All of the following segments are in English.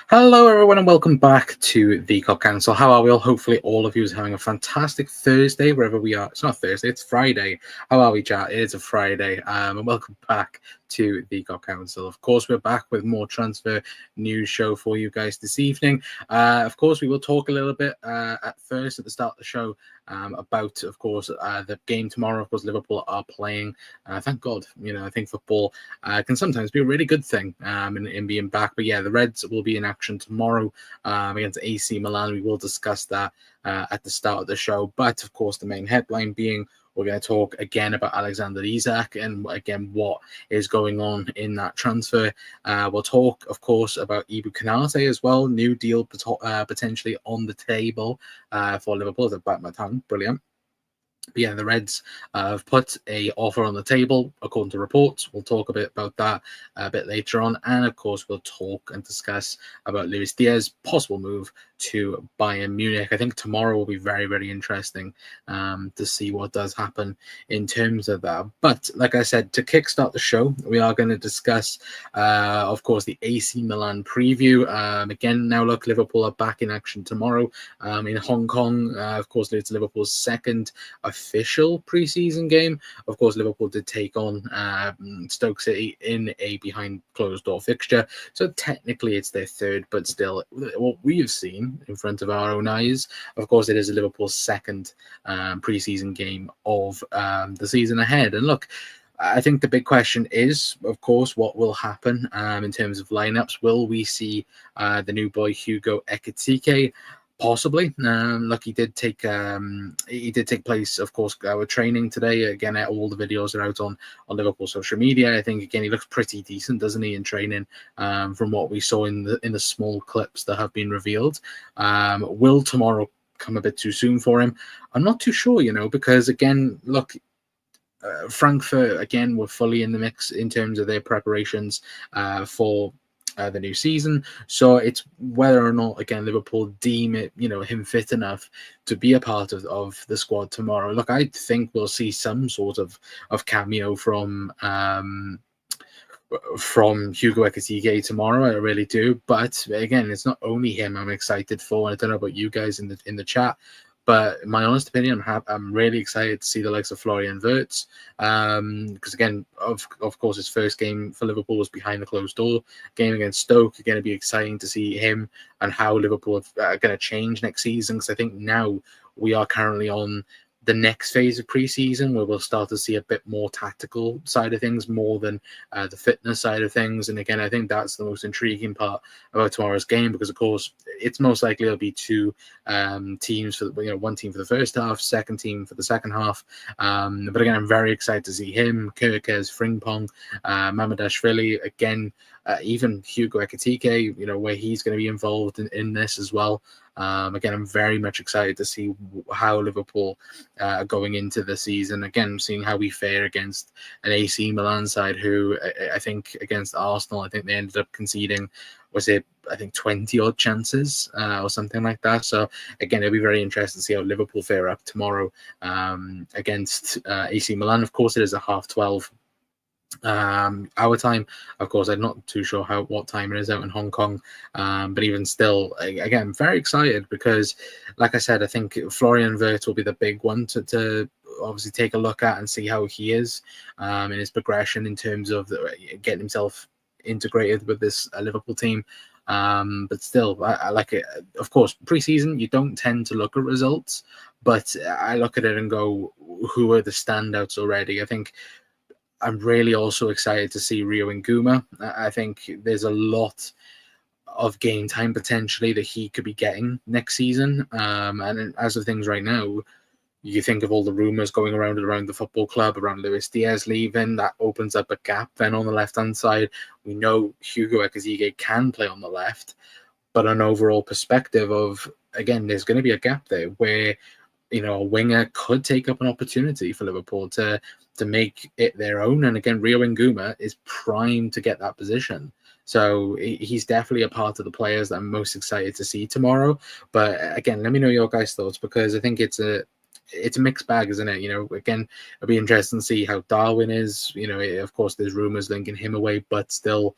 Hello, everyone, and welcome back to the COP Council. How are we all? Hopefully, all of you is having a fantastic Thursday, wherever we are. It's not Thursday, it's Friday. How are we, chat? It is a Friday, and welcome back to the COP Council. Of course, we're back with more transfer news show for you guys this evening. Of course, we will talk a little bit at the start of the show, about, of course, the game tomorrow. Of course, Liverpool are playing. Thank God, I think football can sometimes be a really good thing in being back. But yeah, the Reds will be in action tomorrow against AC Milan. We will discuss that at the start of the show. But of course, the main headline being we're going to talk again about Alexander Isak and again what is going on in that transfer. We'll talk, of course, about Ibou Konate as well. New deal potentially on the table for Liverpool. I've bite my tongue. Brilliant. But yeah, the Reds have put a offer on the table, according to reports. We'll talk a bit about that a bit later on. And of course, we'll talk and discuss about Luis Diaz, possible move to Bayern Munich. I think tomorrow will be very, very interesting to see what does happen in terms of that. But like I said, to kickstart the show, we are going to discuss, of course, the AC Milan preview. Again, now look, Liverpool are back in action tomorrow in Hong Kong. Of course, it's Liverpool's second official preseason game. Of course, Liverpool did take on Stoke City in a behind closed door fixture, so technically it's their third, but still what we've seen in front of our own eyes, of course, it is Liverpool's second preseason game of the season ahead. And look, I think the big question is, of course, what will happen in terms of lineups. Will we see the new boy Hugo Ekitike? Possibly. Look, he did take place, of course, with training today. Again, all the videos are out on Liverpool social media. I think again he looks pretty decent, doesn't he, in training? From what we saw in the small clips that have been revealed. Will tomorrow come a bit too soon for him? I'm not too sure, because again, look. Frankfurt again were fully in the mix in terms of their preparations for the new season, so it's whether or not again Liverpool deem it him fit enough to be a part of the squad tomorrow. Look, I think we'll see some sort of cameo from Hugo Ekitike tomorrow. I really do, but again, it's not only him I'm excited for. I don't know about you guys in the chat, but in my honest opinion, I'm really excited to see the likes of Florian Wirtz, because again, of course, his first game for Liverpool was behind the closed door. Game against Stoke, going to be exciting to see him and how Liverpool are going to change next season. Because I think now we are currently on the next phase of preseason where we'll start to see a bit more tactical side of things more than the fitness side of things. And again, I think that's the most intriguing part about tomorrow's game, because of course it's most likely it'll be two teams for one team for the first half, second team for the second half. But again, I'm very excited to see him, Kirkes, Frimpong, Mamadashvili, again, even Hugo Ekitike, where he's going to be involved in this as well. Again, I'm very much excited to see how Liverpool are going into the season. Again, seeing how we fare against an AC Milan side who I think against Arsenal, I think they ended up conceding, was it, I think 20 odd chances or something like that. So again, it'll be very interesting to see how Liverpool fare up tomorrow against AC Milan. Of course, it is a 12:30 our time. Of course, I'm not too sure what time it is out in Hong Kong, but even still, again, I'm very excited because, like I said, I think Florian Wirtz will be the big one to obviously take a look at and see how he is in his progression in terms of getting himself integrated with this Liverpool team. But still, I like it. Of course, preseason, you don't tend to look at results, but I look at it and go, who are the standouts already? I think I'm really also excited to see Rio Nguma. I think there's a lot of game time potentially that he could be getting next season. And as of things right now, you think of all the rumours going around the football club around Luis Diaz leaving. That opens up a gap then on the left-hand side. We know Hugo Ekitike can play on the left, but an overall perspective of, again, there's going to be a gap there where a winger could take up an opportunity for Liverpool to make it their own. And again, Rio Nguma is primed to get that position. So he's definitely a part of the players that I'm most excited to see tomorrow. But again, let me know your guys' thoughts, because I think it's a mixed bag, isn't it? Again, it'll be interesting to see how Darwin is. Of course, there's rumours linking him away, but still,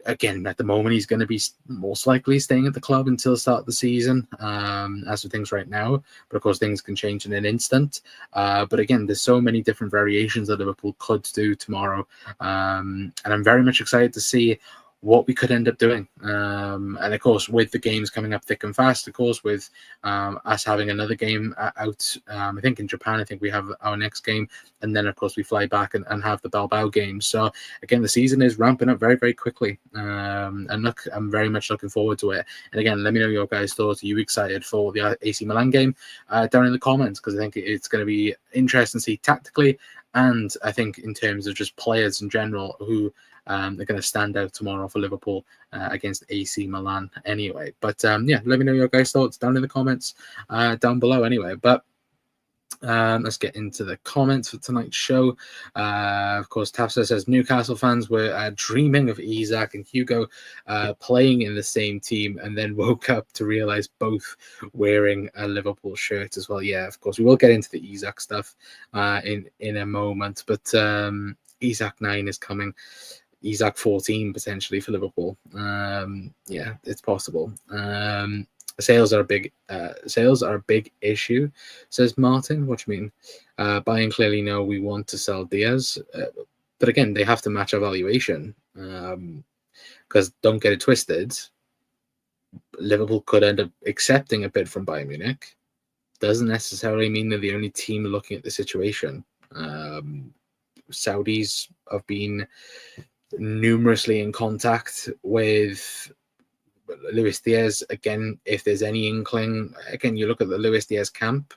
again, at the moment, he's going to be most likely staying at the club until the start of the season, as for things right now. But of course, things can change in an instant. But again, there's so many different variations that Liverpool could do tomorrow. And I'm very much excited to see what we could end up doing. And of course, with the games coming up thick and fast, of course, with us having another game out, I think in Japan, I think we have our next game. And then, of course, we fly back and have the Bilbao game. So, again, the season is ramping up very, very quickly. And look, I'm very much looking forward to it. And again, let me know your guys' thoughts. Are you excited for the AC Milan game? Down in the comments, because I think it's going to be interesting to see tactically. And I think in terms of just players in general who are going to stand out tomorrow for Liverpool against AC Milan anyway. But yeah, let me know your guys' thoughts down in the comments down below anyway. But let's get into the comments for tonight's show. Of course, Tafsa says Newcastle fans were dreaming of Isak and Hugo playing in the same team, and then woke up to realize both wearing a Liverpool shirt as well. Yeah, of course, we will get into the Isak stuff in a moment, but Isak 9 is coming. Isak 14 potentially for Liverpool. Yeah, it's possible. Sales are a big issue, says Martin. What do you mean? Bayern clearly know we want to sell Diaz, but again, they have to match our valuation. Because don't get it twisted, Liverpool could end up accepting a bid from Bayern Munich. Doesn't necessarily mean they're the only team looking at the situation. Saudis have been numerously in contact with Luis Diaz. Again, if there's any inkling, again, you look at the Luis Diaz camp,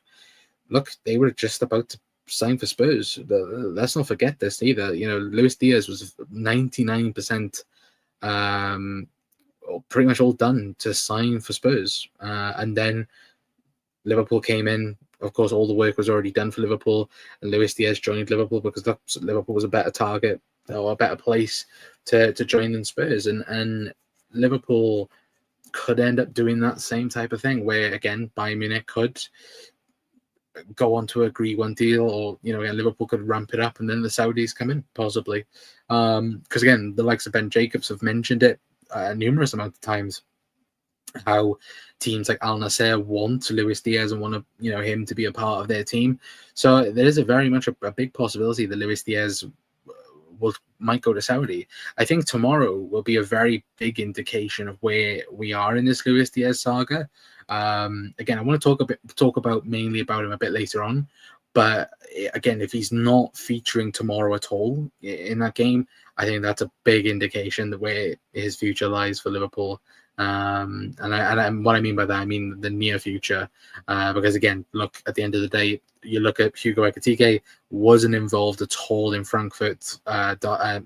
look, they were just about to sign for Spurs. Let's not forget this either. You know, Luis Diaz was 99% pretty much all done to sign for Spurs. And then Liverpool came in. Of course, all the work was already done for Liverpool, and Luis Diaz joined Liverpool because Liverpool was a better target or a better place to join than Spurs. And Liverpool could end up doing that same type of thing where, again, Bayern Munich could go on to agree one deal, or, you know, Liverpool could ramp it up and then the Saudis come in, possibly. Because, again, the likes of Ben Jacobs have mentioned it numerous amount of times, how teams like Al Nassr want Luis Diaz and want to, you know, him to be a part of their team. So there is a very much a big possibility that Luis Diaz might go to Saudi. I think tomorrow will be a very big indication of where we are in this Luis Diaz saga. Again, I want to talk about mainly about him a bit later on, but again, if he's not featuring tomorrow at all in that game, I think that's a big indication that where his future lies for Liverpool. And what I mean by that, I mean the near future, because again, look, at the end of the day, you look at Hugo Ekitike, wasn't involved at all in Frankfurt, the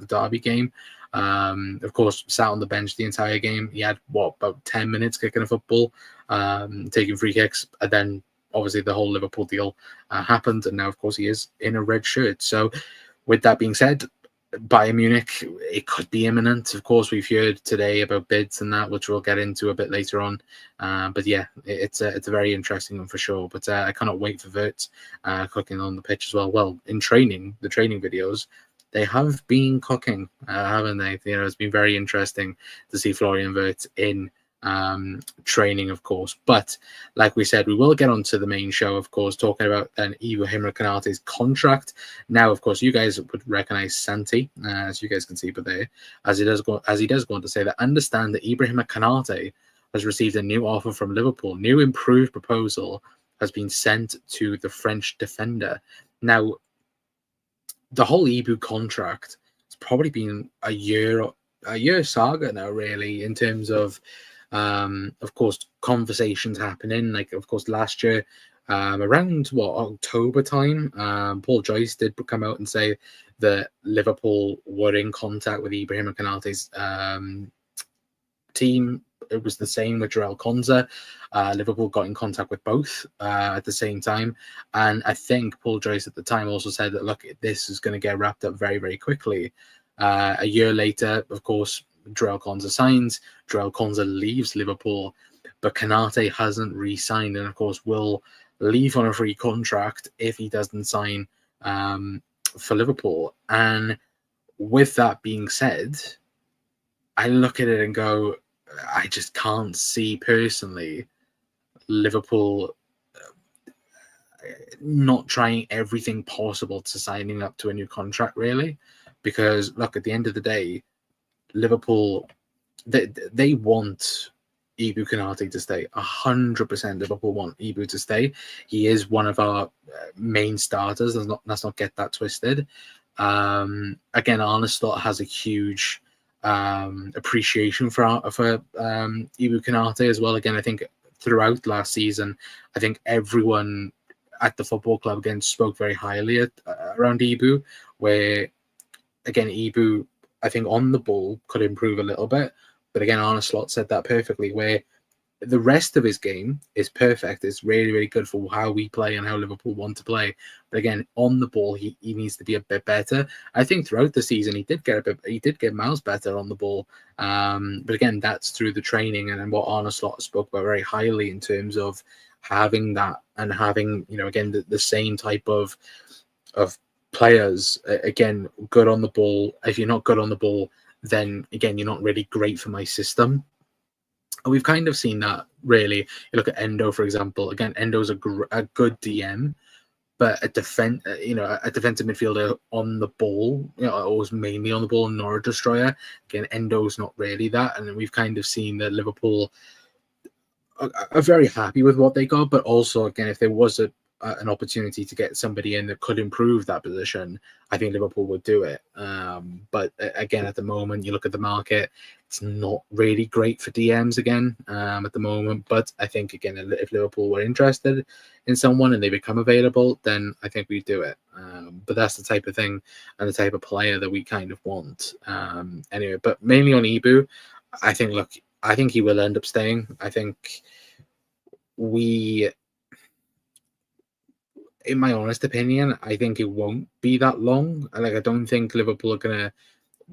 derby game. Of course, sat on the bench the entire game. He had about 10 minutes kicking a football, taking free kicks, and then obviously the whole Liverpool deal happened, and now of course he is in a red shirt. So, with that being said, Bayern Munich, it could be imminent. Of course, we've heard today about bids and that, which we'll get into a bit later on. But yeah, it's a very interesting one for sure. But I cannot wait for Wirtz cooking on the pitch as well. Well, in training, the training videos, they have been cooking, haven't they? You know, it's been very interesting to see Florian Wirtz in training, of course. But like we said, we will get on to the main show, of course, talking about then Ibrahima Konate's contract. Now, of course, you guys would recognize Santi, as you guys can see, but there, as he does go on to say that, understand that Ibrahima Konate has received a new offer from Liverpool. New improved proposal has been sent to the French defender. Now, the whole Ibou contract has probably been a year saga now, really, in terms of course, conversations happening. Like, of course, last year, around October time, Paul Joyce did come out and say that Liverpool were in contact with Ibrahima Konate's team. It was the same with Joel Konza. Liverpool got in contact with both at the same time. And I think Paul Joyce at the time also said that, look, this is going to get wrapped up very, very quickly. A year later, of course, Joel Konza signs. Joel Konza leaves Liverpool, but Konate hasn't re-signed, and of course will leave on a free contract if he doesn't sign for Liverpool. And with that being said, I look at it and go, I just can't see personally Liverpool not trying everything possible to signing up to a new contract, really. Because, look, at the end of the day, Liverpool, they want Ibou Konate to stay. 100% Liverpool want Ibou to stay. He is one of our main starters. Let's not get that twisted. Again, Arne Slot has a huge appreciation for Ibou Konate as well. Again, I think throughout last season, I think everyone at the football club again spoke very highly around Ibou, where again Ibou, I think on the ball could improve a little bit, but again Arne Slot said that perfectly, where the rest of his game is perfect. It's really, really good for how we play and how Liverpool want to play. But again, on the ball, he needs to be a bit better. I think throughout the season he did get miles better on the ball. But again, that's through the training and what Arne Slot spoke about very highly in terms of having that and having, again, the same type of players, again, good on the ball. If you're not good on the ball, then again, you're not really great for my system. And we've kind of seen that, really. You look at Endo, for example. Again, Endo's a good DM, but a defensive midfielder on the ball, always mainly on the ball, nor a destroyer. Again, Endo's not really that. And we've kind of seen that Liverpool are very happy with what they got, but also, again, if there was an opportunity to get somebody in that could improve that position, I think Liverpool would do it. But again, at the moment, you look at the market, it's not really great for DMs again at the moment. But I think, again, if Liverpool were interested in someone and they become available, then I think we'd do it. But that's the type of thing and the type of player that we kind of want. Anyway, but mainly on Ibou, I think he will end up staying. I think in my honest opinion, I think it won't be that long. Like, I don't think Liverpool are going to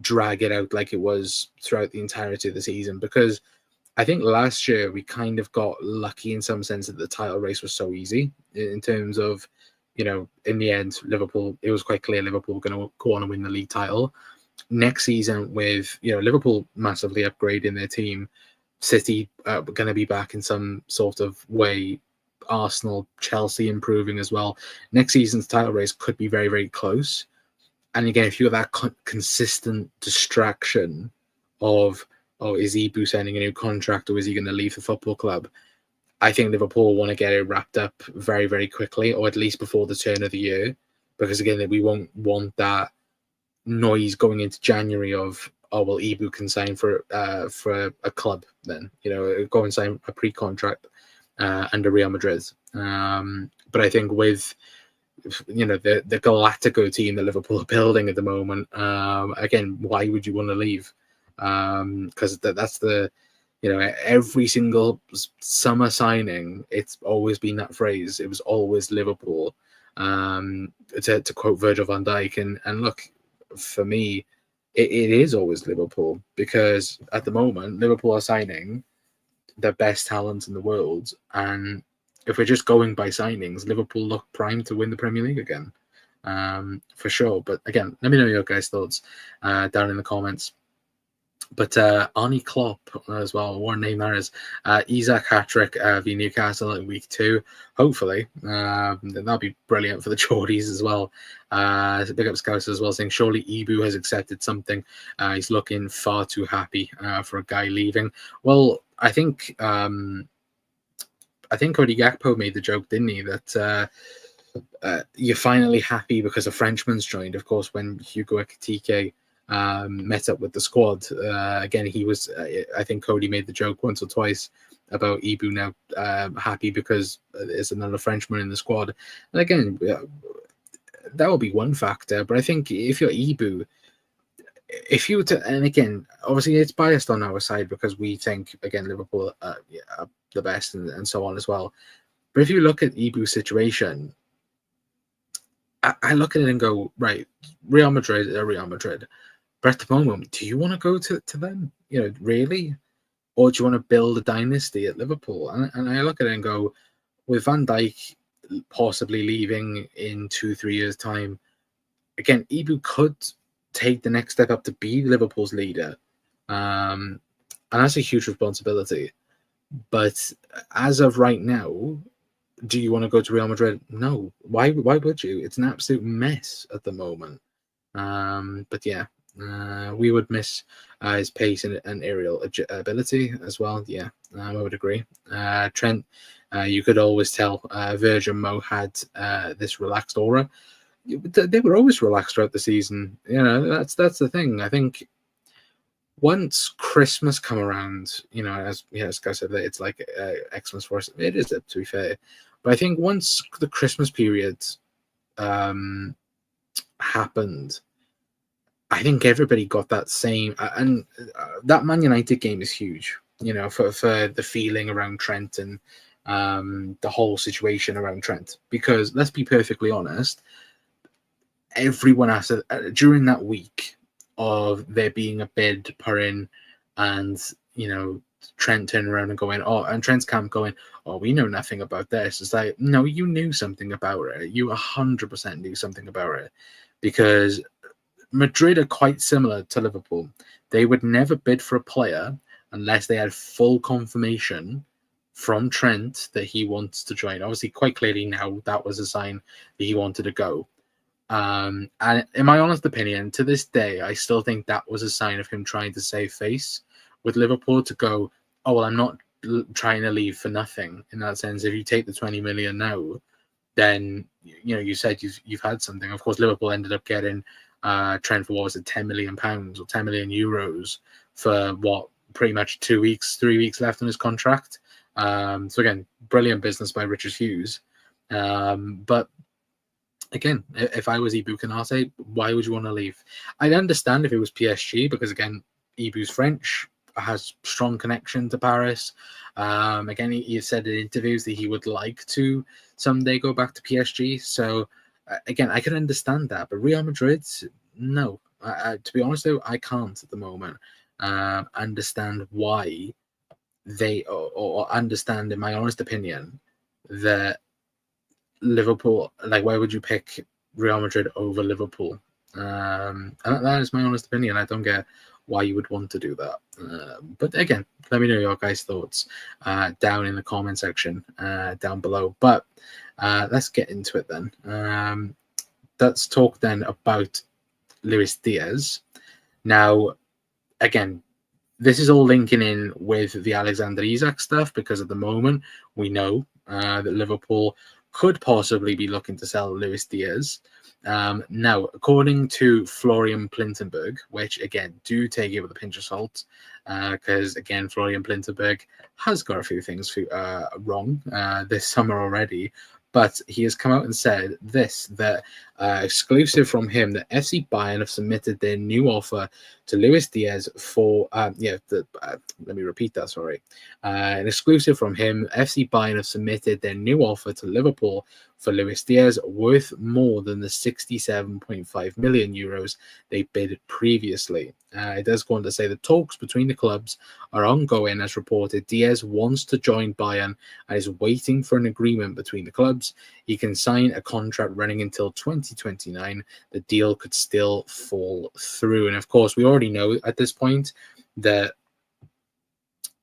drag it out like it was throughout the entirety of the season, because I think last year we kind of got lucky in some sense that the title race was so easy in terms of, in the end, Liverpool, it was quite clear Liverpool were going to go on and win the league title. Next season with, Liverpool massively upgrading their team, City going to be back in some sort of way, Arsenal, Chelsea improving as well. Next season's title race could be very, very close. And again, if you have that consistent distraction of, is Ibou signing a new contract or is he going to leave the football club? I think Liverpool want to get it wrapped up very, very quickly, or at least before the turn of the year, because again, we won't want that noise going into January of, Ibou can sign for a club then, go and sign a pre-contract under Real Madrid. But I think with the Galactico team that Liverpool are building at the moment, again, why would you want to leave? Because that's the every single summer signing, it's always been that phrase. It was always Liverpool. To quote Virgil van Dijk, and look, for me, it is always Liverpool, because at the moment Liverpool are signing the best talent in the world, and if we're just going by signings, Liverpool look primed to win the Premier League again, for sure. But again, let me know your guys' thoughts down in the comments. But Arnie Klopp as well, Warren Neymar, Isak hat-trick v Newcastle in week 2. Hopefully, that'll be brilliant for the Geordies as well. Big up Scouts as well, saying surely Ibou has accepted something. He's looking far too happy for a guy leaving. Well, I think Cody Gakpo made the joke, didn't he, that you're finally happy because a Frenchman's joined. Of course, when Hugo Ekitike met up with the squad, again, he was, I think Cody made the joke once or twice about Ibou now happy because there's another Frenchman in the squad. And again, that will be one factor. But I think if you're Ibou, if you were to, and again, obviously it's biased on our side because we think, again, Liverpool are the best and so on as well. But if you look at Ibou's situation, I look at it and go, right, Real Madrid are Real Madrid. But at the moment, do you want to go to them? Really? Or do you want to build a dynasty at Liverpool? And I look at it and go, with Van Dijk possibly leaving in 2-3 years' time, again, Ibou could take the next step up to be Liverpool's leader. And that's a huge responsibility. But as of right now, do you want to go to Real Madrid? No. Why would you? It's an absolute mess at the moment. But yeah, we would miss his pace and aerial ability as well. Yeah, I would agree. Trent, you could always tell Virgin Mo had this relaxed aura. They were always relaxed throughout the season. You know, that's the thing. I think once Christmas come around, you know, as Guy said, it's like Xmas for us. It is, to be fair. But I think once the Christmas period happened, I think everybody got that same, and that Man United game is huge, you know, for the feeling around Trent and the whole situation around Trent. Because let's be perfectly honest, everyone has to, during that week of there being a bid put in, and you know, Trent turning around and going, oh, and Trent's camp going, oh, we know nothing about this. It's like, no, you knew something about it. You 100% knew something about it, because Madrid are quite similar to Liverpool. They would never bid for a player unless they had full confirmation from Trent that he wants to join. Obviously, quite clearly now that was a sign that he wanted to go. And in my honest opinion, to this day, I still think that was a sign of him trying to save face with Liverpool, to go, oh, well, I'm not trying to leave for nothing. In that sense, if you take the 20 million now, then, you know, you said you've had something. Of course, Liverpool ended up getting Trent for, what was it, £10 million or 10 million euros for what, pretty much 3 weeks left on his contract. So again, brilliant business by Richard Hughes. But again, if I was Ibou Konate, why would you want to leave? I'd understand if it was PSG, because again, Ibou's French, has strong connection to Paris. Again, he said in interviews that he would like to someday go back to PSG. So again, I can understand that, but Real Madrid, no. To be honest, though, I can't at the moment understand why they, or understand, in my honest opinion, that Liverpool, like, why would you pick Real Madrid over Liverpool? And that is my honest opinion. I don't get why you would want to do that. But again, let me know your guys' thoughts down in the comment section down below. But let's get into it then. Let's talk then about Luis Diaz. Now, again, this is all linking in with the Alexander Isak stuff, because at the moment we know that Liverpool could possibly be looking to sell Luis Diaz. Now, according to Florian Plintenberg, which again, do take it with a pinch of salt, because again, Florian Plintenberg has got a few things wrong this summer already. But he has come out and said this, that exclusive from him, that FC Bayern have submitted their new offer to Luis Diaz for, let me repeat that, sorry. An exclusive from him, FC Bayern have submitted their new offer to Liverpool for Luis Diaz, worth more than the 67.5 million euros they bid previously. It does go on to say the talks between the clubs are ongoing. As reported, Diaz wants to join Bayern and is waiting for an agreement between the clubs. He can sign a contract running until 2029. The deal could still fall through. And of course, we already know at this point that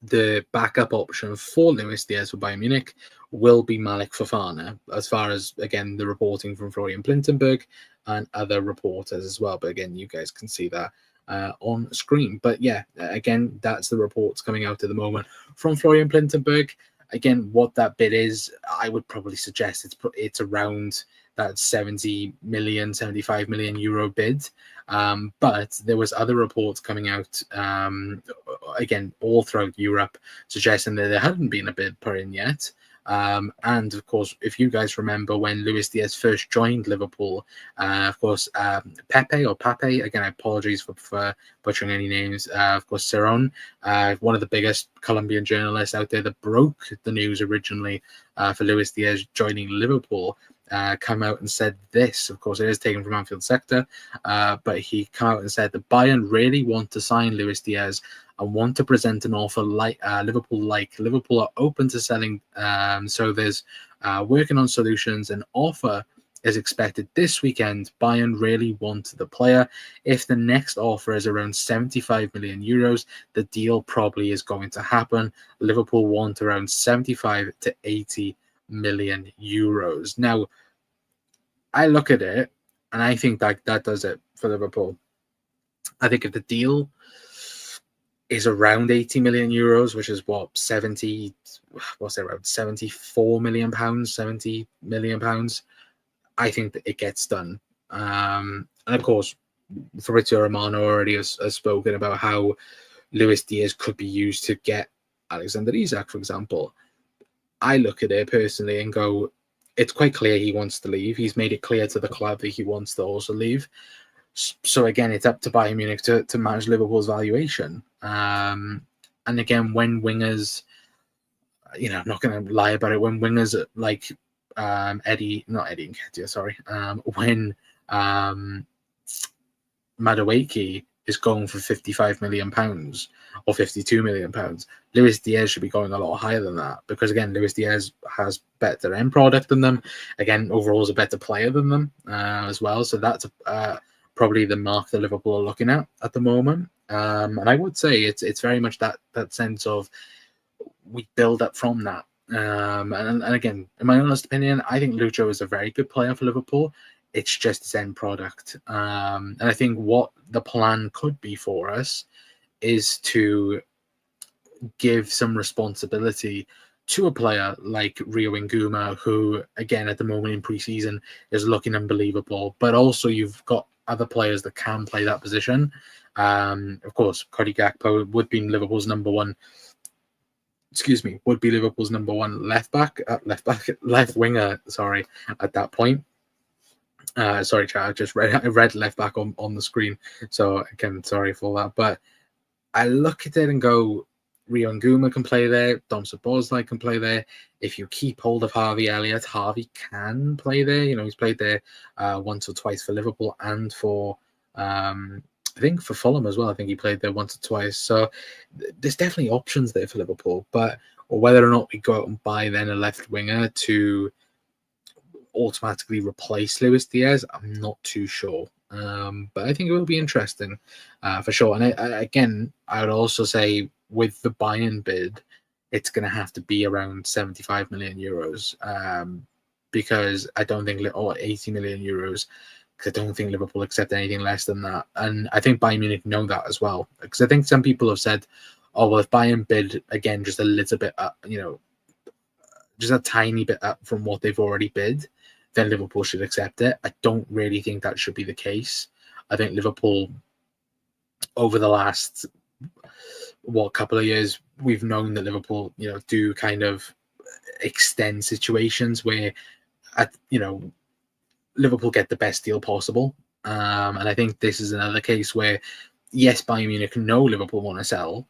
the backup option for Luis Diaz for Bayern Munich will be Malik Fofana, as far as, again, the reporting from Florian Plintenberg and other reporters as well. But again, you guys can see that on screen. But yeah, again, that's the reports coming out at the moment from Florian Plintenberg. Again, what that bid is, I would probably suggest it's around that 70 million, 75 million euro bid. But there was other reports coming out, again, all throughout Europe, suggesting that there hadn't been a bid put in yet. And of course, if you guys remember when Luis Diaz first joined Liverpool, of course, Pepe, again, I apologize for butchering any names, of course, Cerón, one of the biggest Colombian journalists out there that broke the news originally for Luis Diaz joining Liverpool, come out and said this. Of course, it is taken from Anfield Sector, but he came out and said that Bayern really want to sign Luis Diaz and want to present an offer like Liverpool. Liverpool are open to selling, so there's working on solutions. An offer is expected this weekend. Bayern really want the player. If the next offer is around 75 million euros, the deal probably is going to happen. Liverpool want around 75 to 80 million euros. Now, I look at it and I think that does it for Liverpool. I think if the deal is around 80 million euros, which is what, 74 million pounds, 70 million pounds, I think that it gets done. And of course, Fabrizio Romano already has spoken about how Luis Diaz could be used to get Alexander Isak, for example. I look at it personally and go, it's quite clear he wants to leave. He's made it clear to the club that he wants to also leave. So again, it's up to Bayern Munich to manage Liverpool's valuation. And again, when wingers, I'm not going to lie about it, when wingers like when Madueke is going for 55 million pounds or 52 million pounds, Luis Diaz should be going a lot higher than that, because again, Luis Diaz has better end product than them. Again, overall is a better player than them as well. So that's probably the mark that Liverpool are looking at the moment. And I would say it's very much that sense of we build up from that. And again, in my honest opinion, I think Lucho is a very good player for Liverpool. It's just his end product. And I think what the plan could be for us is to give some responsibility to a player like Rio Nguma, who, again, at the moment in pre-season is looking unbelievable. But also you've got other players that can play that position. Of course, Cody Gakpo would be Liverpool's number one left winger, at that point. Sorry, Chad, I just read left back on the screen. So again, sorry for that. But I look at it and go, Rio Nguma can play there. Dom Szoboszlai can play there. If you keep hold of Harvey Elliott, Harvey can play there. He's played there once or twice for Liverpool and for I think for Fulham as well. I think he played there once or twice. So there's definitely options there for Liverpool. But whether or not we go out and buy then a left winger to automatically replace Luis Diaz, I'm not too sure. But I think it will be interesting for sure. And I would also say with the Bayern bid, it's going to have to be around 75 million euros because I don't think, 80 million euros, because I don't think Liverpool accept anything less than that. And I think Bayern Munich know that as well, because I think some people have said, oh, well, if Bayern bid again just a little bit up, just a tiny bit up from what they've already bid, then Liverpool should accept it. I don't really think that should be the case. I think Liverpool, over the last couple of years, we've known that Liverpool, do kind of extend situations where, Liverpool get the best deal possible. And I think this is another case where, yes, Bayern Munich know Liverpool want to sell,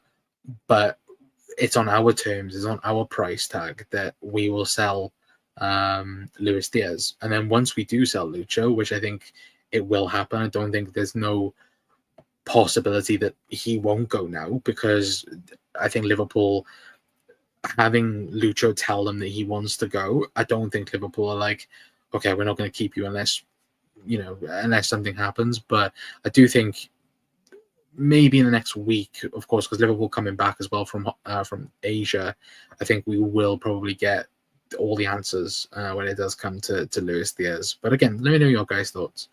but it's on our terms, it's on our price tag that we will sell Luis Diaz. And then once we do sell Lucho, which I think it will happen, I don't think there's no possibility that he won't go now, because I think Liverpool, having Lucho tell them that he wants to go, I don't think Liverpool are like, okay, we're not going to keep you unless something happens. But I do think maybe in the next week, of course, because Liverpool coming back as well from Asia, I think we will probably get all the answers when it does come to Luis Diaz. But again, let me know your guys' thoughts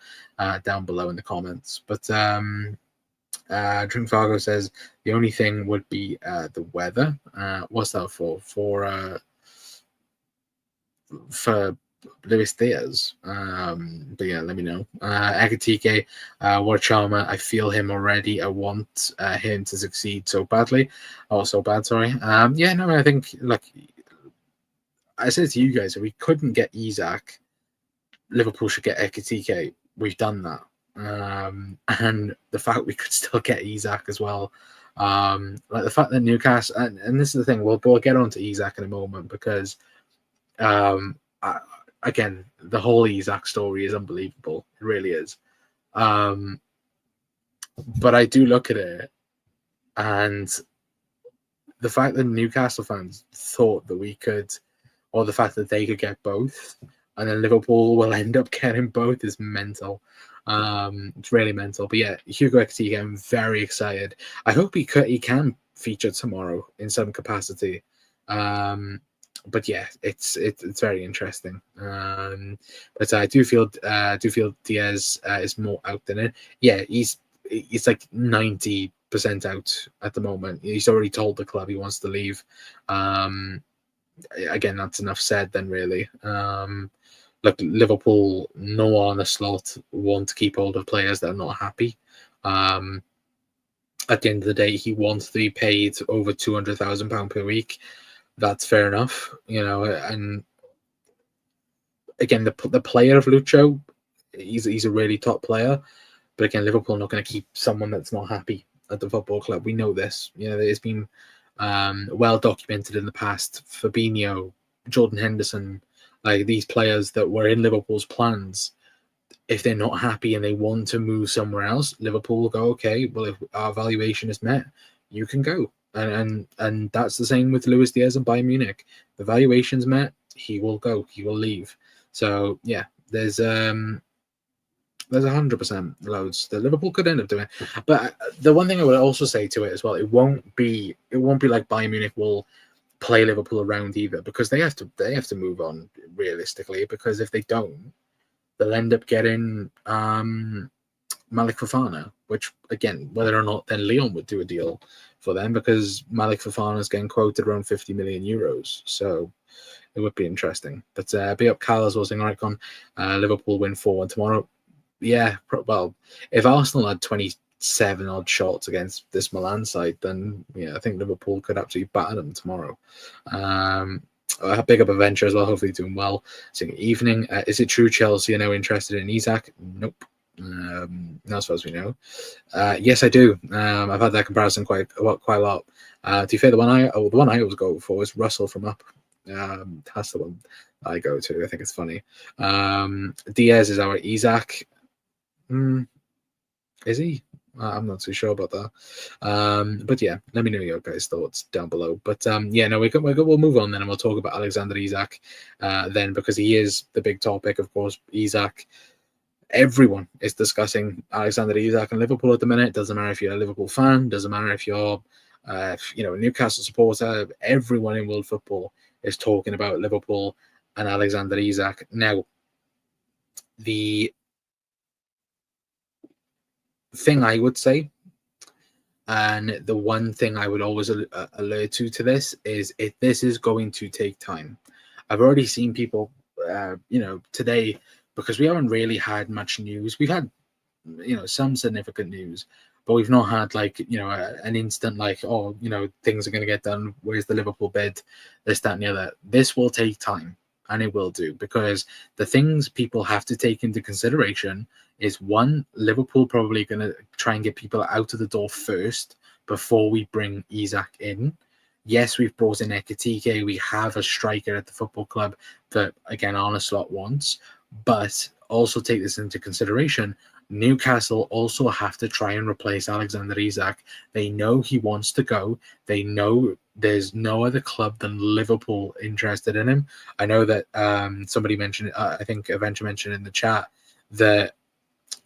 down below in the comments. But Drink Fargo says the only thing would be the weather. What's that for? For Luis Diaz. But yeah, let me know. Ekatike, what a charmer. I feel him already. I want him to succeed so badly. Oh, so bad, sorry. I think, I said to you guys, if we couldn't get Isak, Liverpool should get Ekatike. We've done that. And the fact we could still get Isak as well. The fact that Newcastle, and this is the thing, we'll get on to Isak in a moment, because again, the whole Isak story is unbelievable. It really is. But I do look at it, and the fact that Newcastle fans thought that we could, or the fact that they could get both, and then Liverpool will end up getting both is mental. It's really mental. But yeah, Hugo Ekitike, I'm very excited. I hope he can feature tomorrow in some capacity. But yeah, it's very interesting. But I do feel Diaz is more out than it. Yeah, he's like 90% out at the moment. He's already told the club he wants to leave. Again, that's enough said then, really. Look, Liverpool, no one on the slot want to keep hold of players that are not happy. At the end of the day, he wants to be paid over £200,000 per week. That's fair enough, and again, the player of Lucho, he's a really top player, but again, Liverpool are not going to keep someone that's not happy at the football club. We know this. It's been well documented in the past. Fabinho, Jordan Henderson, like these players that were in Liverpool's plans, if they're not happy and they want to move somewhere else, Liverpool will go, okay, well, if our valuation is met, you can go. And that's the same with Luis Diaz and Bayern Munich. The valuation's met, he will go, he will leave. So yeah, there's 100% loads that Liverpool could end up doing. But the one thing I would also say to it as well, it won't be like Bayern Munich will play Liverpool around either, because they have to move on realistically, because if they don't, they'll end up getting Malik Fofana, which again, whether or not then Lyon would do a deal for them, because Malik Fofana is getting quoted around 50 million euros. So it would be interesting. But be up Carlos was saying, right, Liverpool win 4-1 tomorrow. Yeah, well, if Arsenal had 27 odd shots against this Milan side, then yeah, I think Liverpool could absolutely batter them tomorrow. A big up Adventure as well, hopefully doing well. Saying evening. Is it true Chelsea are now interested in Isak? Nope. Not as far as we know. Yes, I do. I've had that comparison quite a lot. To be fair, the one I always go for is Russell from Up. That's the one I go to. I think it's funny. Diaz is our Isak. Is he? I'm not too sure about that. But yeah, let me know your guys' thoughts down below. But yeah, no, we'll move on then, and we'll talk about Alexander Isak then, because he is the big topic, of course. Isak. Everyone is discussing Alexander Isak and Liverpool at the minute. Doesn't matter if you're a Liverpool fan. Doesn't matter if you're, a Newcastle supporter. Everyone in world football is talking about Liverpool and Alexander Isak. Now, the thing I would say, and the one thing I would always alert to this is this is going to take time. I've already seen people, today, because we haven't really had much news. We've had, some significant news, but we've not had an instant things are going to get done. Where's the Liverpool bid? This, that, and the other. This will take time, and it will do, because the things people have to take into consideration is, one, Liverpool probably going to try and get people out of the door first before we bring Isak in. Yes, we've brought in Ekitike. We have a striker at the football club that, again, Arne Slot wants. But also take this into consideration. Newcastle also have to try and replace Alexander Isak. They know he wants to go. They know there's no other club than Liverpool interested in him. I know that somebody mentioned, I think Avenger mentioned in the chat, that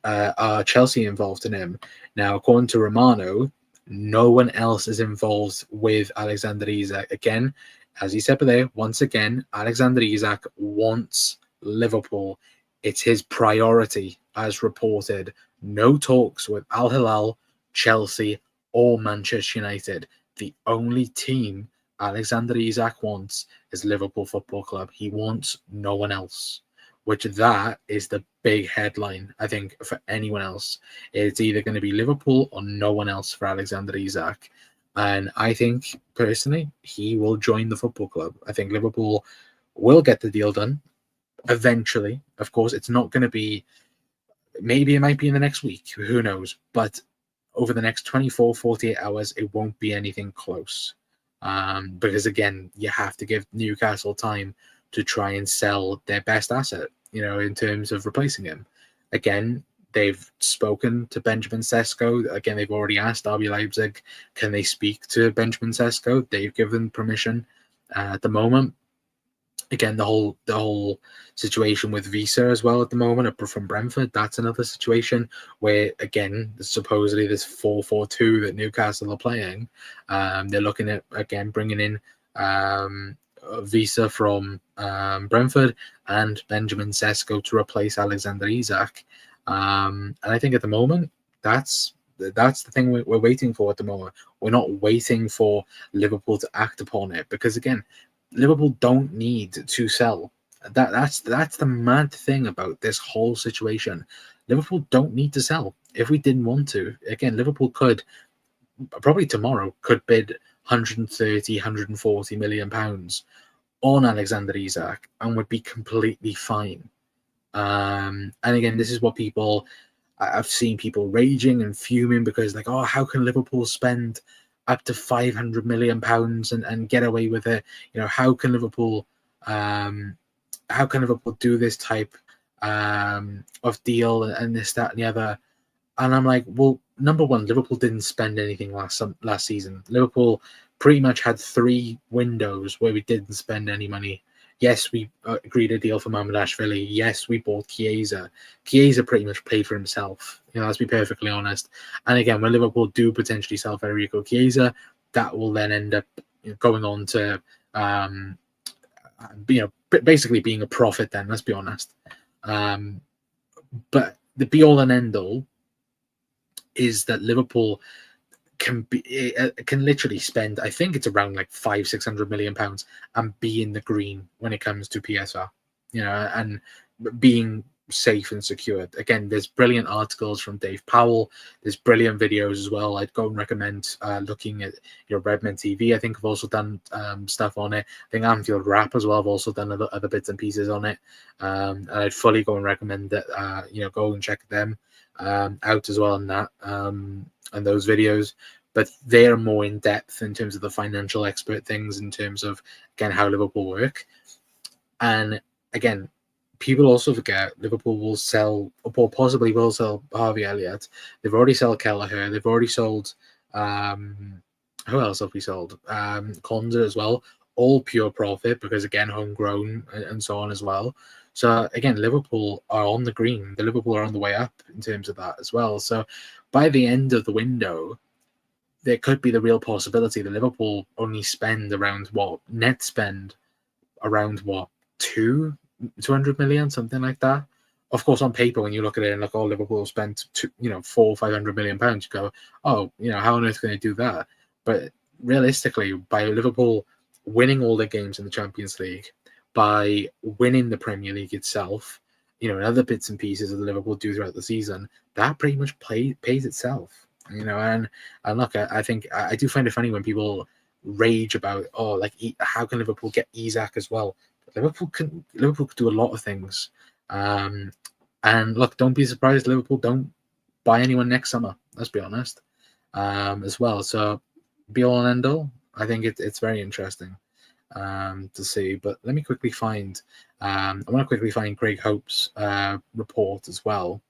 are Chelsea involved in him. Now, according to Romano, no one else is involved with Alexander Isak. Again, as he said there, once again, Alexander Isak wants Liverpool. It's his priority, as reported. No talks with Al Hilal, Chelsea, or Manchester United. The only team Alexander Isak wants is Liverpool Football Club. He wants no one else, which that is the big headline, I think, for anyone else. It's either going to be Liverpool or no one else for Alexander Isak. And I think, personally, he will join the football club. I think Liverpool will get the deal done eventually. Of course, it's not going to be, maybe it might be in the next week, who knows, but over the next 24, 48 hours, it won't be anything close. Because again, you have to give Newcastle time to try and sell their best asset, in terms of replacing him. Again, they've spoken to Benjamin Sesko. Again, they've already asked RB Leipzig, can they speak to Benjamin Sesko? They've given permission at the moment. again, the whole situation with Visa as well at the moment from Brentford. That's another situation where, again, supposedly this 4-4-2 that Newcastle are playing. They're looking at, again, bringing in Visa from Brentford and Benjamin Sesko to replace Alexander Isak. And I think at the moment that's the thing we're waiting for at the moment. We're not waiting for Liverpool to act upon it, because again, Liverpool don't need to sell. That's the mad thing about this whole situation. Liverpool don't need to sell. If we didn't want to, again, Liverpool could probably tomorrow could bid 130, 140 million pounds on Alexander Isak and would be completely fine. And again, this is what I've seen people raging and fuming because, like, oh, how can Liverpool spend up to 500 million pounds and get away with it? You know, how can Liverpool do this type of deal and this, that, and the other? And I'm like, well, number one, Liverpool didn't spend anything last season. Liverpool pretty much had 3 windows where we didn't spend any money. Yes, we agreed a deal for Mamardashvili. Yes, we bought Chiesa. Chiesa pretty much paid for himself. You know, let's be perfectly honest. And again, when Liverpool do potentially sell Federico Chiesa, that will then end up going on to, basically being a profit. Then, let's be honest. But the be all and end all is that Liverpool can literally spend, I think it's around like 500-600 million pounds and be in the green when it comes to PSR, and being safe and secured. Again, there's brilliant articles from Dave Powell. There's brilliant videos as well. I'd go and recommend looking at Redmen TV. I think I've also done stuff on it. I think Anfield Rap as well. I've also done other bits and pieces on it. And I'd fully go and recommend that go and check them out as well on that and those videos. But they're more in depth in terms of the financial expert things, in terms of, again, how Liverpool work. And again, people also forget Liverpool will sell, or possibly will sell, Harvey Elliott. They've already sold Kelleher. They've already sold, who else have we sold? Konza as well. All pure profit because, again, homegrown and so on as well. So again, Liverpool are on the green. The Liverpool are on the way up in terms of that as well. So by the end of the window, there could be the real possibility that Liverpool only spend around net spend around 200 million, something like that. Of course, on paper, when you look at it and like, oh, Liverpool spent 400-500 million pounds, you go, oh, how on earth can they do that? But realistically, by Liverpool winning all their games in the Champions League, by winning the Premier League itself, and other bits and pieces that Liverpool do throughout the season, that pretty much pays itself. And look, I think I do find it funny when people rage about, oh, like, how can Liverpool get Isak as well? Liverpool could do a lot of things. And look, don't be surprised Liverpool don't buy anyone next summer. Let's be honest, as well. So be all and end all, I think it's very interesting to see. But let me quickly find. I want to quickly find Greg Hope's report as well.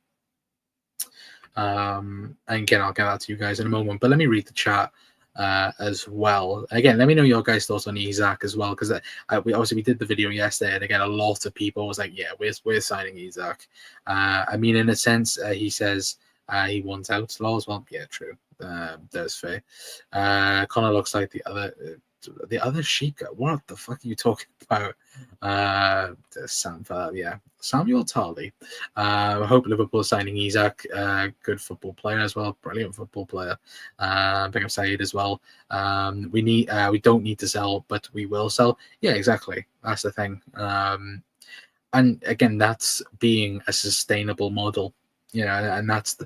And again, I'll get that to you guys in a moment. But let me read the chat as well. Again, let me know your guys' thoughts on Isak as well, because we did the video yesterday, and again, a lot of people was like, yeah, we're signing Isak. I mean, in a sense, he says he wants out as well. Yeah, true. That's fair. Connor looks like the other Sheikah. What the fuck are you talking about? Samuel Tarley. I hope Liverpool is signing Isak. Good football player as well. Brilliant football player. Big up Saeed as well. We don't need to sell, but we will sell. Yeah, exactly. That's the thing. And again, that's being a sustainable model. And that's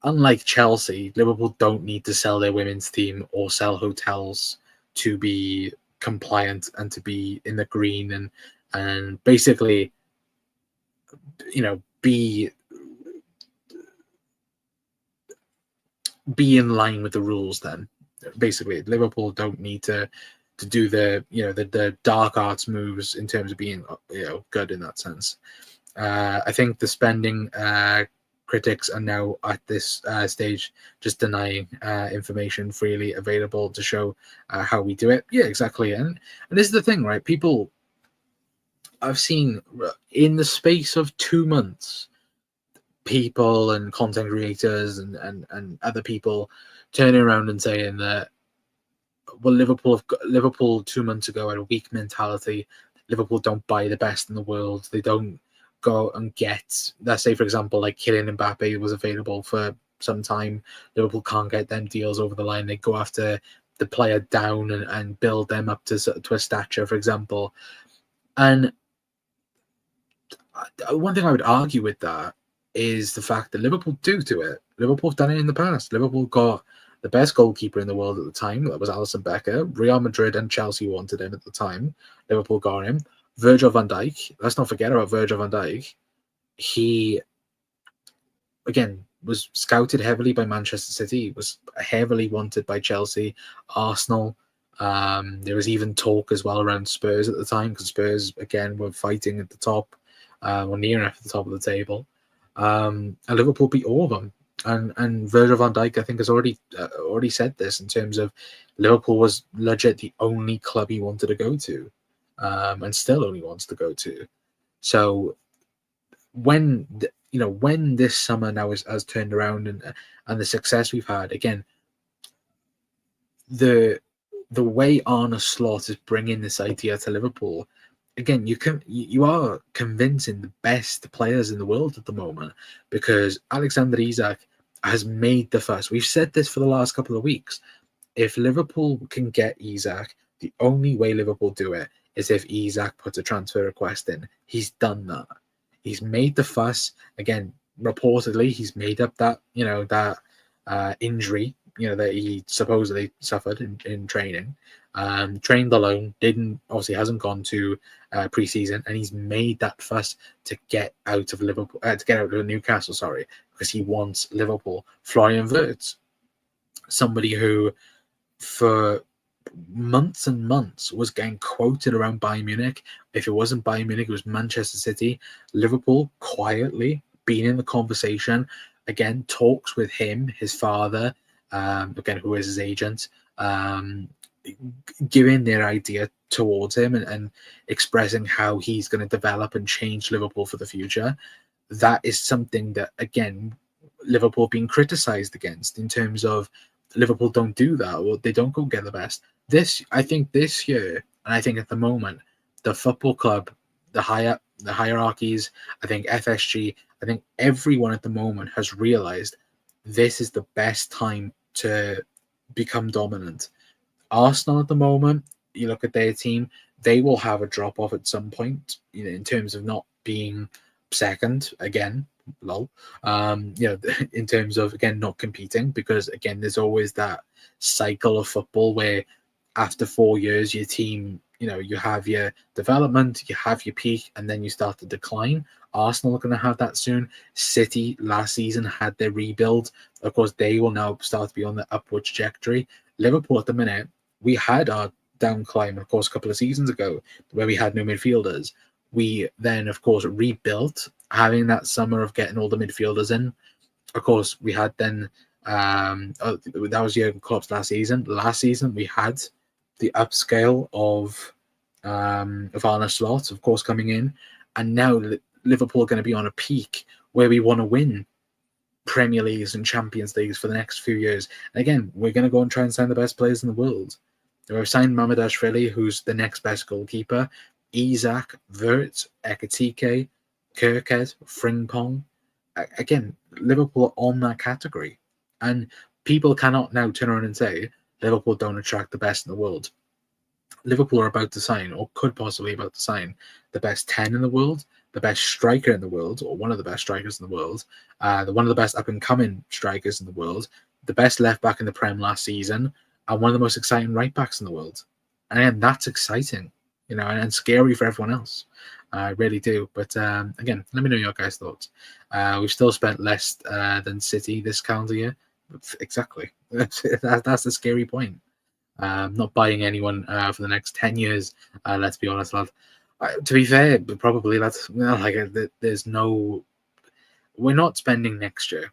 unlike Chelsea, Liverpool don't need to sell their women's team or sell hotels to be compliant and to be in the green and basically, be in line with the rules. Then basically, Liverpool don't need to do the dark arts moves in terms of being good in that sense. I think the spending critics are now at this stage just denying information freely available to show how we do it. Yeah, exactly. And this is the thing, right? People I've seen in the space of 2 months, people and content creators and other people turning around and saying that, well, Liverpool 2 months ago had a weak mentality. Liverpool don't buy the best in the world. They don't go and get, let's say, for example, like Kylian Mbappe was available for some time. Liverpool can't get them deals over the line. They go after the player down and build them up to a stature, for example. And one thing I would argue with that is the fact that Liverpool do it. Liverpool have done it in the past. Liverpool got the best goalkeeper in the world at the time. That was Alisson Becker. Real Madrid and Chelsea wanted him at the time. Liverpool got him. Virgil van Dijk. Let's not forget about Virgil van Dijk. He, again, was scouted heavily by Manchester City. Was heavily wanted by Chelsea, Arsenal. There was even talk as well around Spurs at the time, because Spurs, again, were fighting at the top, or near enough at the top of the table. And Liverpool beat all of them. And Virgil van Dijk, I think, has already said this in terms of Liverpool was legit the only club he wanted to go to, and still only wants to go to. So when this summer now has turned around and the success we've had, again, the way Arne Slot is bringing this idea to Liverpool, again, you are convincing the best players in the world at the moment, because Alexander Isak has made the fuss. We've said this for the last couple of weeks. If Liverpool can get Isak, the only way Liverpool do it is if Isak puts a transfer request in. He's done that. He's made the fuss. Again, reportedly, he's made up that injury, that he supposedly suffered in training. Trained alone, hasn't gone to pre-season, and he's made that fuss to get out of Liverpool, to get out of Newcastle, because he wants Liverpool. Florian Wirtz, somebody who for months and months was getting quoted around Bayern Munich. If it wasn't Bayern Munich, it was Manchester City. Liverpool quietly being in the conversation. Again, talks with him, his father, again, who is his agent, giving their idea towards him and expressing how he's going to develop and change Liverpool for the future. That is something that, again, Liverpool being criticised against, in terms of Liverpool don't do that, or they don't go get the best. I think this year, and I think at the moment, the football club, the hierarchies, I think FSG, I think everyone at the moment has realised this is the best time to become dominant. Arsenal at the moment, you look at their team, they will have a drop off at some point, in terms of not being second again. Lol. In terms of, again, not competing, because again, there's always that cycle of football where after 4 years, your team, you have your development, you have your peak, and then you start to decline. Arsenal are going to have that soon. City last season had their rebuild. Of course, they will now start to be on the upward trajectory. Liverpool at the minute, we had our down climb, of course, a couple of seasons ago, where we had no midfielders. We then, of course, rebuilt, having that summer of getting all the midfielders in. Of course, we had then, that was Jurgen Klopp's last season. Last season, we had the upscale of Arne Slot, of course, coming in. And now Liverpool are going to be on a peak where we want to win Premier Leagues and Champions Leagues for the next few years. And again, we're going to go and try and sign the best players in the world. We've signed Mamardashvili, who's the next best goalkeeper. Isak, Wirtz, Ekitike, Kirkhead, Frimpong. Again, Liverpool are on that category. And people cannot now turn around and say Liverpool don't attract the best in the world. Liverpool are about to sign, or could possibly about to sign, the best 10 in the world, the best striker in the world, or one of the best strikers in the world, one of the best up-and-coming strikers in the world, the best left-back in the Prem last season, and one of the most exciting right-backs in the world. And again, that's exciting, and scary for everyone else. I really do. But again, let me know your guys' thoughts. We've still spent less than City this calendar year. Exactly. That's the scary point. Not buying anyone for the next 10 years, let's be honest, lad. To be fair, probably that's there's no, we're not spending next year.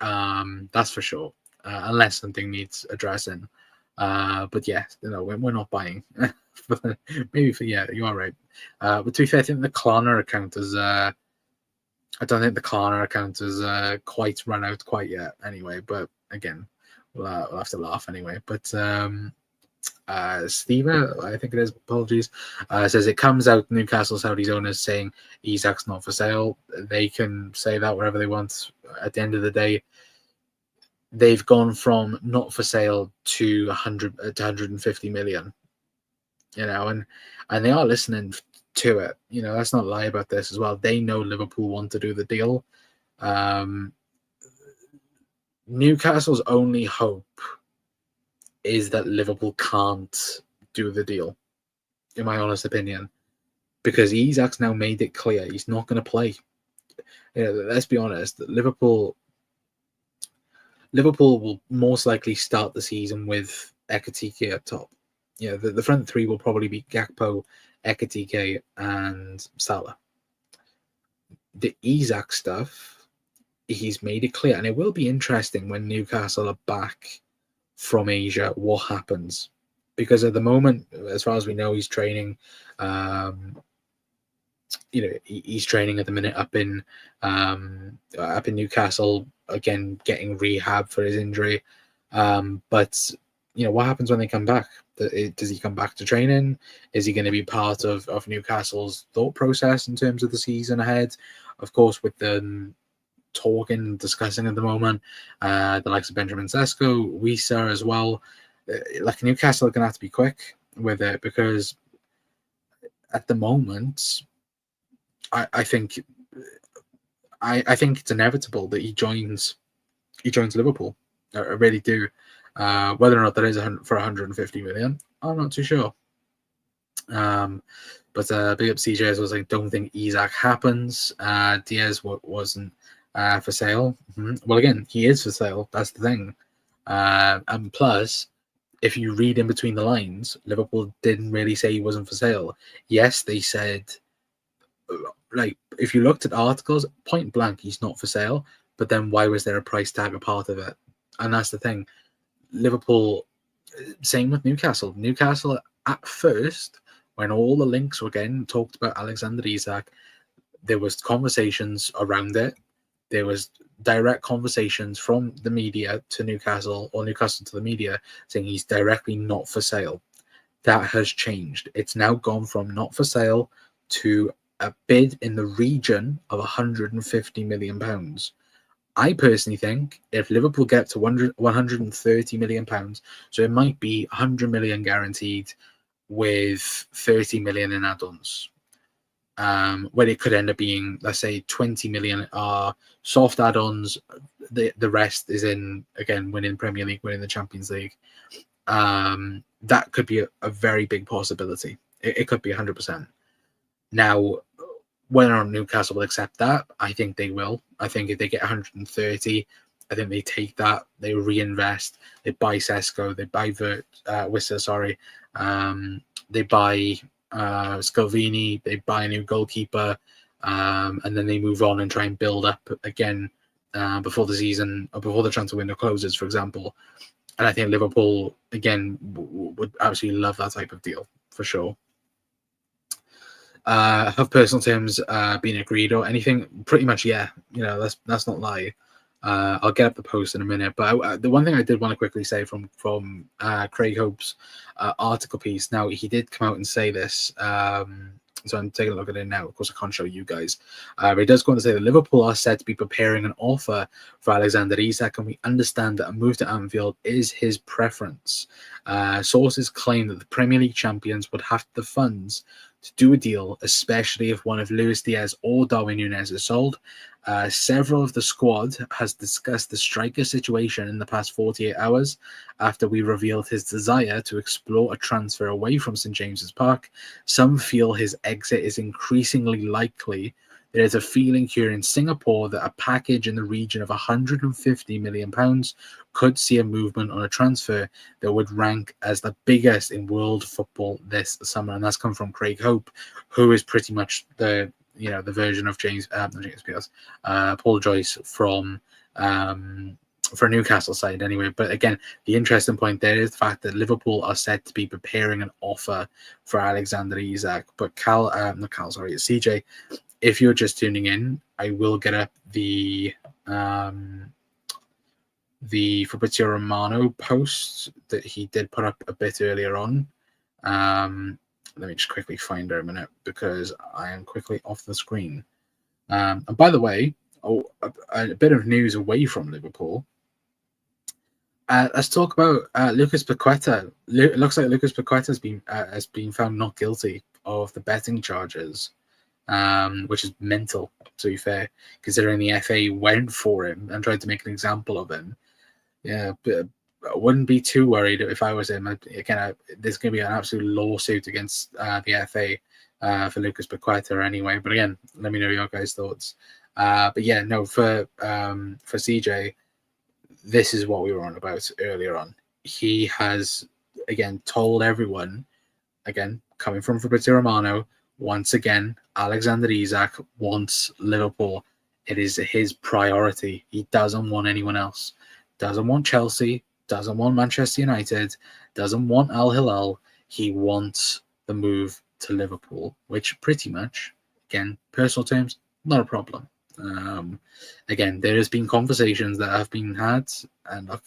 That's for sure, unless something needs addressing. But yeah, we're not buying. Maybe you are right. But to be fair, I think the Klarna account is. I don't think the Klarna account is quite run out quite yet. Anyway, but again, we'll have to laugh anyway. But Steve, I think it is. Apologies. Says it comes out Newcastle Saudi's owners saying Isak's not for sale. They can say that wherever they want. At the end of the day, they've gone from not for sale to 100 to 150 million. And they are listening to it. Let's not lie about this as well. They know Liverpool want to do the deal. Newcastle's only hope is that Liverpool can't do the deal, in my honest opinion, because Isak's now made it clear he's not going to play. Let's be honest, Liverpool will most likely start the season with Ekitike up top. The front three will probably be Gakpo, Ekitike, and Salah. The Isak stuff, he's made it clear, and it will be interesting when Newcastle are back from Asia what happens, because at the moment, as far as we know, he's training. He's training at the minute up in Newcastle, again getting rehab for his injury. But what happens when they come back? Does he come back to training? Is he going to be part of Newcastle's thought process in terms of the season ahead? Of course, with them talking and discussing at the moment, the likes of Benjamin Sesko, Wisa as well. Like Newcastle are going to have to be quick with it, because at the moment, I think it's inevitable that he joins Liverpool. I really do. Whether or not that is for 150 million, I'm not too sure. But big up CJ as well, saying don't think Isak happens. Diaz wasn't for sale. Well, again, he is for sale. That's the thing. And plus, if you read in between the lines, Liverpool didn't really say he wasn't for sale. Yes, they said, like, if you looked at articles, point blank, he's not for sale. But then why was there a price tag a part of it? And that's the thing. Liverpool, same with Newcastle. Newcastle, at first, when all the links were getting talked about Alexander Isak, there was conversations around it. There was direct conversations from the media to Newcastle, or Newcastle to the media, saying he's directly not for sale. That has changed. It's now gone from not for sale to a bid in the region of £150 million. I personally think if Liverpool get to £130 million, so it might be 100 million guaranteed with 30 million in add-ons, where it could end up being, let's say, 20 million are soft add-ons. The rest is in, again, winning Premier League, winning the Champions League. That could be a very big possibility. It could be 100%. Now, whether or not Newcastle will accept that, I think they will. I think if they get 130, I think they take that, they reinvest, they buy Sesko, they buy Wissa, they buy Scalvini, they buy a new goalkeeper, and then they move on and try and build up again before the season, or before the transfer window closes, for example. And I think Liverpool, again, would absolutely love that type of deal, for sure. Have personal terms been agreed or anything? Pretty much, yeah. Let's not lie. I'll get up the post in a minute. But the one thing I did want to quickly say from Craig Hope's article piece. Now, he did come out and say this. So I'm taking a look at it now. Of course, I can't show you guys. But he does go on to say that Liverpool are said to be preparing an offer for Alexander Isak, and we understand that a move to Anfield is his preference. Sources claim that the Premier League champions would have the funds to do a deal, especially if one of Luis Diaz or Darwin Núñez is sold. Several of the squad has discussed the striker situation in the past 48 hours after we revealed his desire to explore a transfer away from St James's Park. Some feel his exit is increasingly likely. There is a feeling here in Singapore that a package in the region of £150 million could see a movement on a transfer that would rank as the biggest in world football this summer. And that's come from Craig Hope, who is pretty much the version of Paul Joyce from for Newcastle side anyway. But again, the interesting point there is the fact that Liverpool are set to be preparing an offer for Alexander Isak. But CJ, if you're just tuning in, I will get up the Fabrizio Romano post that he did put up a bit earlier on. Let me just quickly find it a minute because I am quickly off the screen. And by the way, a bit of news away from Liverpool. Let's talk about Lucas Paqueta. It looks like Lucas Paqueta has been found not guilty of the betting charges, which is mental, to be fair, considering the FA went for him and tried to make an example of him. Yeah, but I wouldn't be too worried if I was him. There's going to be an absolute lawsuit against the FA for Lucas Paqueta anyway. But again, let me know your guys' thoughts. But yeah, no, for CJ, this is what we were on about earlier on. He has, again, told everyone, again, coming from Fabrizio Romano, once again, Alexander Isak wants Liverpool. It is his priority. He doesn't want anyone else. Doesn't want Chelsea, doesn't want Manchester United, doesn't want Al Hilal. He wants the move to Liverpool, which pretty much, again, personal terms, not a problem. Again, there has been conversations that have been had, and look,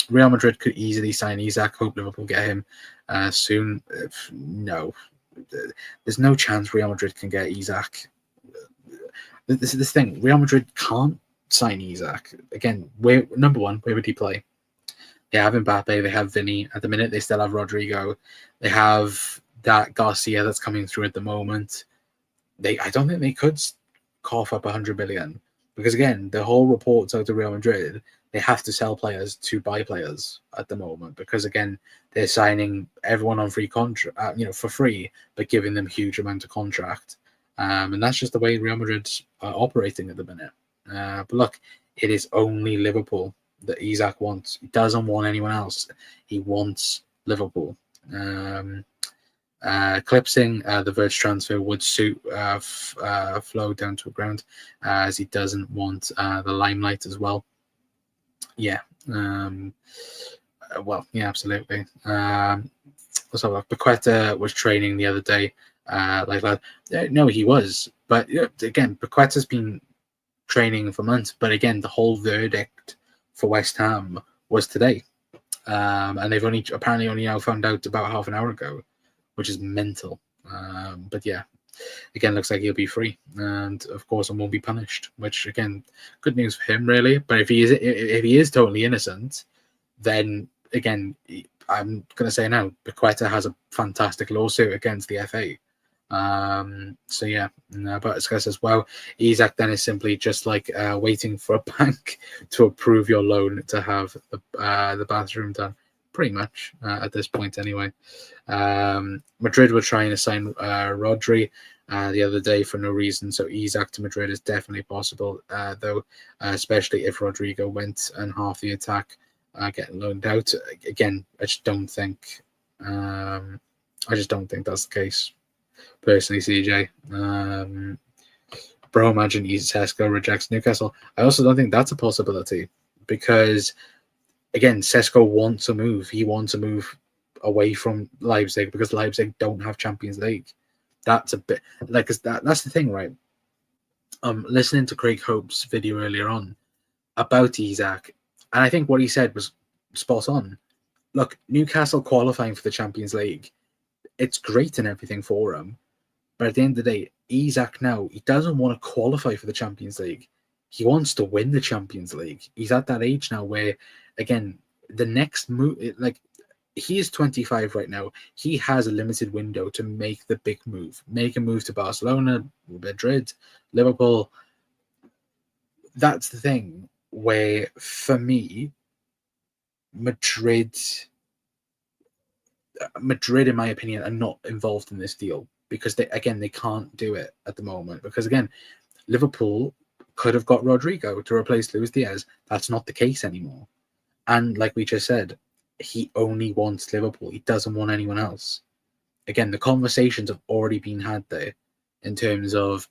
Real Madrid could easily sign Isak. Hope Liverpool get him soon. No, there's no chance Real Madrid can get Isak. This is the thing. Real Madrid can't sign Isak. Again, number one, where would he play? They have Mbappe, they have Vinny. At the minute, they still have Rodrigo. They have that Garcia that's coming through at the moment. I don't think they could cough up 100 million because, again, the whole reports out to Real Madrid, they have to sell players to buy players at the moment because, again, they're signing everyone on free contract, for free, but giving them huge amount of contract. And that's just the way Real Madrid's operating at the minute. But look, it is only Liverpool that Isak wants. He doesn't want anyone else. He wants Liverpool. Clipsing, the Verge transfer would suit Flo down to the ground as he doesn't want the limelight as well. Yeah. Absolutely. Let's have a look. Paqueta was training the other day. No, he was. But again, Paqueta's been training for months. But again, the whole verdict for West Ham was today. And they've apparently only now found out about half an hour ago, which is mental. But yeah, again, looks like he'll be free. And of course, and won't be punished, which again, good news for him, really. But if he is totally innocent, then again, I'm going to say now, Paqueta has a fantastic lawsuit against the FA. So yeah, but as I says, well, Isak then is simply just like waiting for a bank to approve your loan to have the bathroom done, pretty much at this point anyway. Madrid were trying to sign Rodri the other day for no reason, so Isak to Madrid is definitely possible, though, especially if Rodrigo went and half the attack getting loaned out. Again, I just don't think that's the case. Personally, CJ. Bro, imagine Sesko rejects Newcastle. I also don't think that's a possibility because, again, Sesko wants to move. He wants to move away from Leipzig because Leipzig don't have Champions League. That's a bit that's the thing, right? Listening to Craig Hope's video earlier on about Isak, and I think what he said was spot on. Look, Newcastle qualifying for the Champions League, it's great and everything for him. But at the end of the day, Isak now, he doesn't want to qualify for the Champions League. He wants to win the Champions League. He's at that age now where, again, the next move, he is 25 right now. He has a limited window to make the big move. Make a move to Barcelona, Madrid, Liverpool. That's the thing where, for me, Madrid, in my opinion, are not involved in this deal because they can't do it at the moment. Because again, Liverpool could have got Rodrigo to replace Luis Diaz. That's not the case anymore. And like we just said, he only wants Liverpool. He doesn't want anyone else. Again, the conversations have already been had there in terms of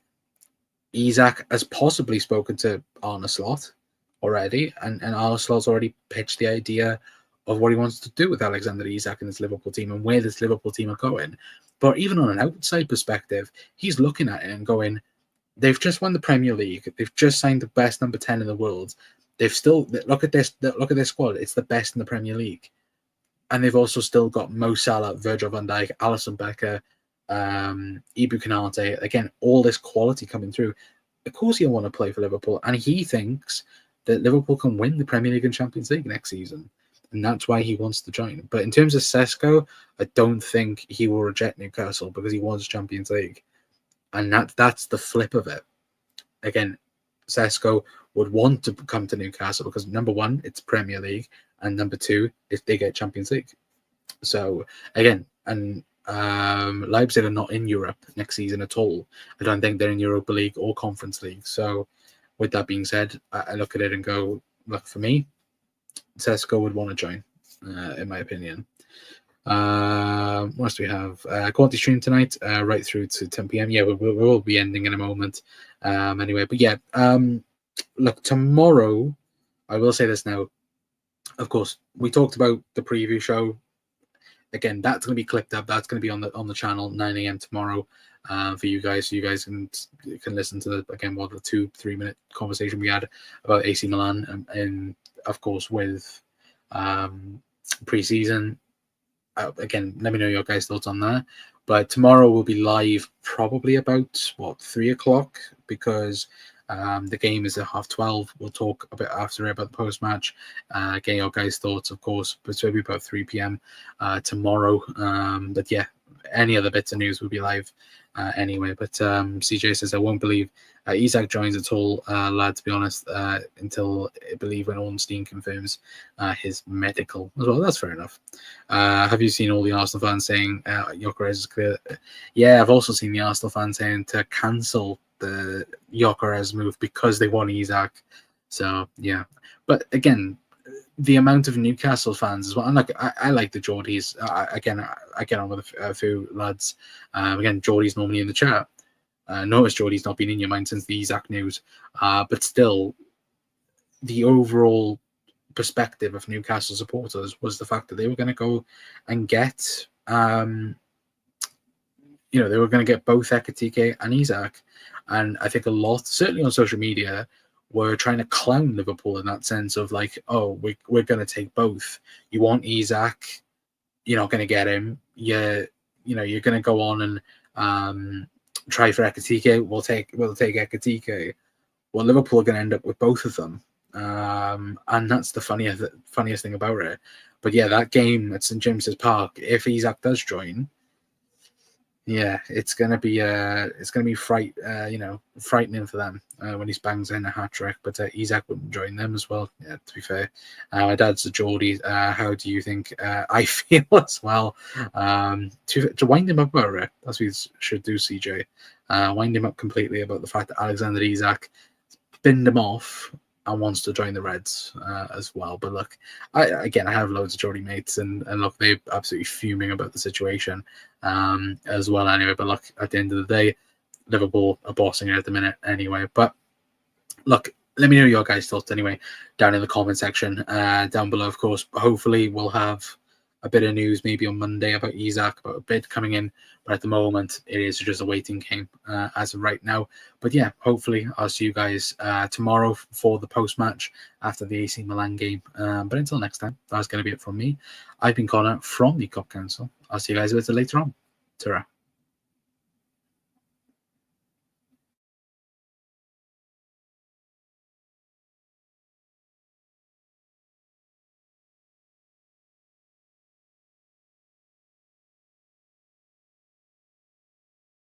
Isak has possibly spoken to Arne Slot already, and Arne Slot's already pitched the idea of what he wants to do with Alexander Isak and this Liverpool team and where this Liverpool team are going. But even on an outside perspective, he's looking at it and going, they've just won the Premier League. They've just signed the best number 10 in the world. They've still, look at this squad. It's the best in the Premier League. And they've also still got Mo Salah, Virgil van Dijk, Alisson Becker, Ibou Konate. Again, all this quality coming through. Of course he'll want to play for Liverpool. And he thinks that Liverpool can win the Premier League and Champions League next season. And that's why he wants to join. But in terms of Sesko, I don't think he will reject Newcastle because he wants Champions League. And that's the flip of it. Again, Sesko would want to come to Newcastle because, number one, it's Premier League. And number two, if they get Champions League. So, again, and Leipzig are not in Europe next season at all. I don't think they're in Europa League or Conference League. So, with that being said, I look at it and go, look, for me, Sesko would want to join, in my opinion. What else do we have? Quality stream tonight, right through to 10 p.m. Yeah, we will be ending in a moment. Anyway, but yeah, look, tomorrow, I will say this now. Of course, we talked about the preview show. Again, that's going to be clipped up. That's going to be on the channel 9 a.m. tomorrow for you guys. So you guys can listen to the 2-3 minute conversation we had about AC Milan and of course with pre-season. Again, let me know your guys' thoughts on that. But tomorrow we'll be live probably about 3 o'clock because the game is at 12:30. We'll talk a bit after about the post-match. Get your guys' thoughts, of course, but it'll be about 3 p.m. Tomorrow. But yeah, any other bits of news will be live anyway. But CJ says, I won't believe Isak joins at all, lad, to be honest, until I believe when Ornstein confirms his medical as well. That's fair enough. Have you seen all the Arsenal fans saying Gyökeres is clear? Yeah, I've also seen the Arsenal fans saying to cancel the Gyökeres move because they want Isak. So yeah, but again, the amount of Newcastle fans as well. And I like the Geordies. I get on with a few lads. Again, Geordie's normally in the chat. Notice Geordie's not been in your mind since the Isak news. But still, the overall perspective of Newcastle supporters was the fact that they were going to go and get, they were going to get both Ekitike and Isak. And I think a lot, certainly on social media, were trying to clown Liverpool in that sense of like, oh, we're going to take both. You want Isak, you're not going to get him. You're going to go on and try for Ekitike. We'll take Ekitike. Well, Liverpool are going to end up with both of them, and that's the funniest thing about it. But yeah, that game at St James's Park, if Isak does join, yeah, it's gonna be frightening for them when he bangs in a hat trick. But Isak wouldn't join them as well. Yeah, to be fair, my dad's a Geordie. How do you think I feel as well? To wind him up about it, that's what you should do, CJ. Wind him up completely about the fact that Alexander Isak binned him off and wants to join the Reds as well. But look, I have loads of Geordie mates, and look, they're absolutely fuming about the situation as well anyway. But look, at the end of the day, Liverpool are bossing it at the minute anyway. But look, let me know your guys' thoughts anyway down in the comment section down below. Of course, hopefully we'll have a bit of news maybe on Monday about Isak, about a bid coming in. But at the moment, it is just a waiting game as of right now. But yeah, hopefully I'll see you guys tomorrow for the post-match after the AC Milan game. But until next time, that's going to be it from me. I've been Connor from the Cop Council. I'll see you guys a little later on. Ta-ra.